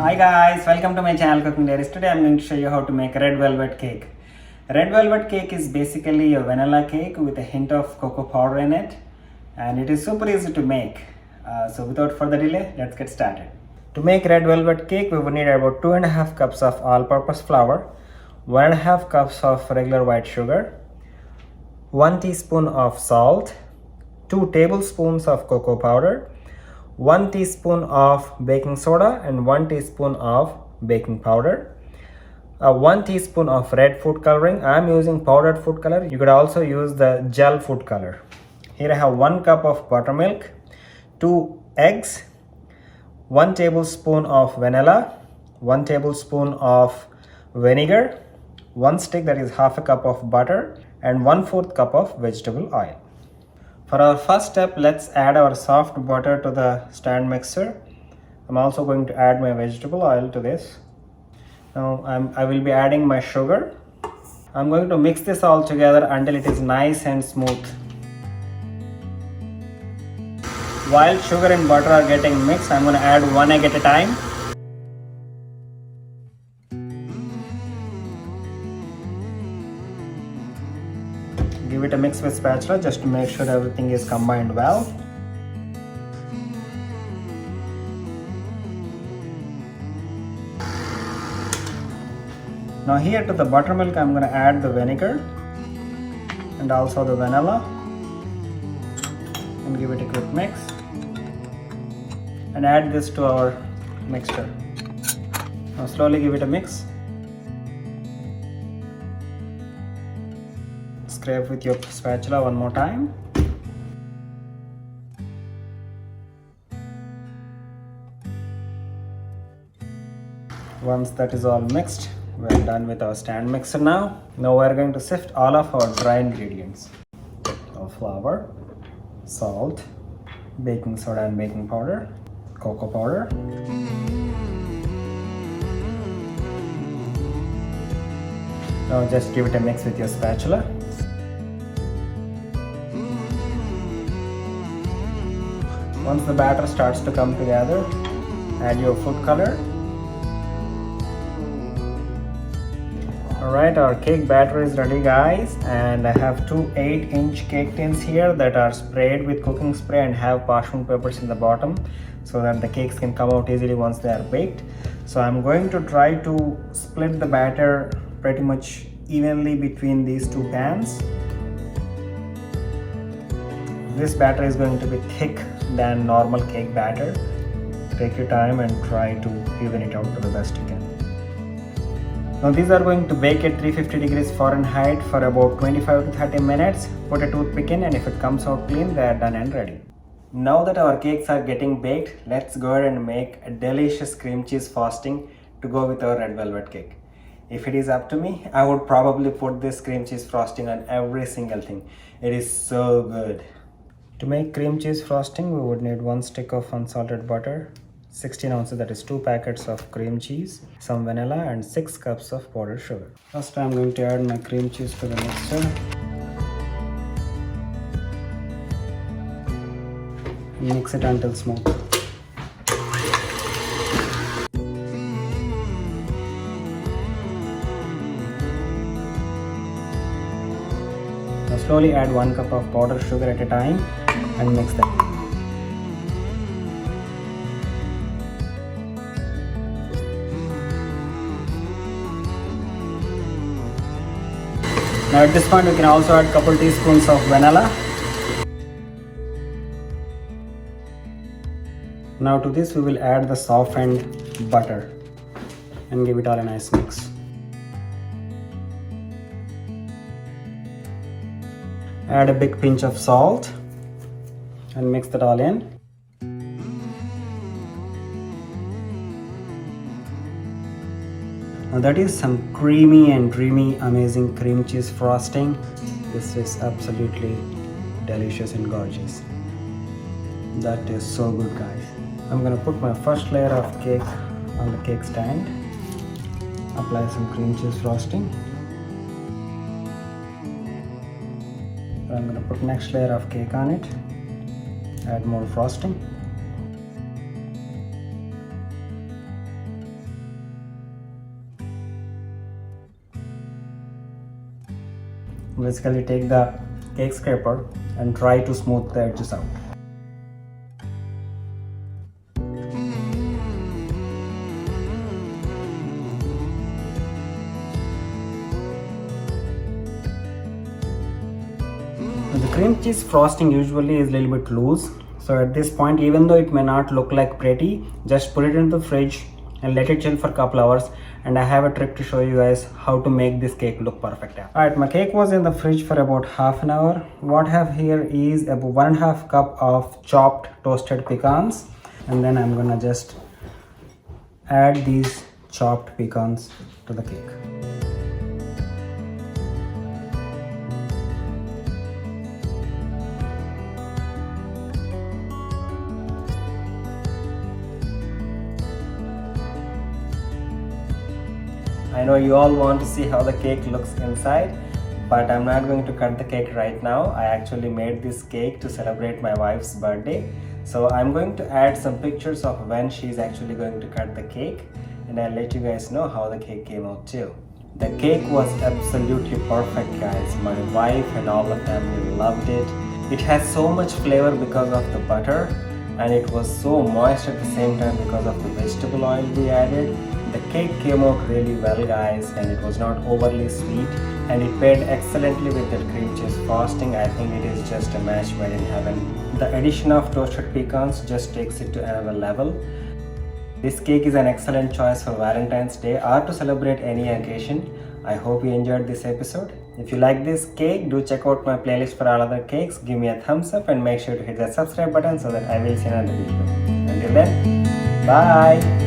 Hi guys, welcome to my channel Cooking Diaries. Today I'm going to show you how to make red velvet cake. Red velvet cake is basically a vanilla cake with a hint of cocoa powder in it, and it is super easy to make. So without further delay, let's get started. To make red velvet cake, we will need about 2.5 cups of all-purpose flour, 1.5 cups of regular white sugar, 1 teaspoon of salt, 2 tablespoons of cocoa powder, 1 teaspoon of baking soda and 1 teaspoon of baking powder, 1 teaspoon of red food coloring. I am using powdered food color. You could also use the gel food color. Here I have 1 cup of buttermilk, 2 eggs, 1 tablespoon of vanilla, 1 tablespoon of vinegar, 1 stick, that is half a cup of butter, and 1/4 cup of vegetable oil. For our first step, let's add our soft butter to the stand mixer. I'm also going to add my vegetable oil to this. Now I will be adding my sugar. I'm going to mix this all together until it is nice and smooth. While sugar and butter are getting mixed, I'm going to add 1 egg at a time. Give it a mix with spatula just to make sure everything is combined well. Now here to the buttermilk, I'm going to add the vinegar and also the vanilla and give it a quick mix and add this to our mixture. Now slowly give it a mix. Scrape with your spatula one more time. Once that is all mixed, we are done with our stand mixer now. Now we are going to sift all of our dry ingredients. So flour, salt, baking soda and baking powder, cocoa powder, now just give it a mix with your spatula. Once the batter starts to come together, add your food color. Alright, our cake batter is ready guys, and I have 2 8-inch cake tins here that are sprayed with cooking spray and have parchment papers in the bottom so that the cakes can come out easily once they are baked. So I'm going to try to split the batter pretty much evenly between these 2 pans. This batter is going to be thick than normal cake batter. Take your time and try to even it out to the best you can. Now these are going to bake at 350 degrees Fahrenheit for about 25 to 30 minutes. Put a toothpick in, and if it comes out clean, they are done and ready. Now that our cakes are getting baked, let's go ahead and make a delicious cream cheese frosting to go with our red velvet cake. If it is up to me, I would probably put this cream cheese frosting on every single thing. It is so good. To make cream cheese frosting, we would need 1 stick of unsalted butter, 16 ounces, that is 2 packets of cream cheese, some vanilla and 6 cups of powdered sugar. First I'm going to add my cream cheese to the mixture. Mix it until smooth. Now slowly add 1 cup of powdered sugar at a time and mix them. Now at this point we can also add couple teaspoons of vanilla. Now to this we will add the softened butter and give it all a nice mix. Add a big pinch of salt and mix that all in. Now that is some creamy and dreamy, amazing cream cheese frosting. This is absolutely delicious and gorgeous. That is so good guys. I'm gonna put my first layer of cake on the cake stand. Apply some cream cheese frosting. I'm gonna put next layer of cake on it. Add more frosting. Basically take the cake scraper and try to smooth the edges out. The cream cheese frosting usually is a little bit loose, so at this point, even though it may not look like pretty, just put it in the fridge and let it chill for a couple hours. And I have a trick to show you guys how to make this cake look perfect. Alright, my cake was in the fridge for about half an hour. What I have here is about 1.5 cup of chopped toasted pecans, and then I'm gonna just add these chopped pecans to the cake. I know you all want to see how the cake looks inside, but I'm not going to cut the cake right now. I actually made this cake to celebrate my wife's birthday. So I'm going to add some pictures of when she's actually going to cut the cake, and I'll let you guys know how the cake came out too. The cake was absolutely perfect, guys. My wife and all the family loved it. It has so much flavor because of the butter, and it was so moist at the same time because of the vegetable oil we added. The cake came out really well, guys, and it was not overly sweet, and it paired excellently with that cream cheese frosting. I think it is just a match made in heaven. The addition of toasted pecans just takes it to another level. This cake is an excellent choice for Valentine's Day or to celebrate any occasion. I hope you enjoyed this episode. If you like this cake, do check out my playlist for all other cakes. Give me a thumbs up and make sure to hit that subscribe button so that I will see another video. Until then, bye!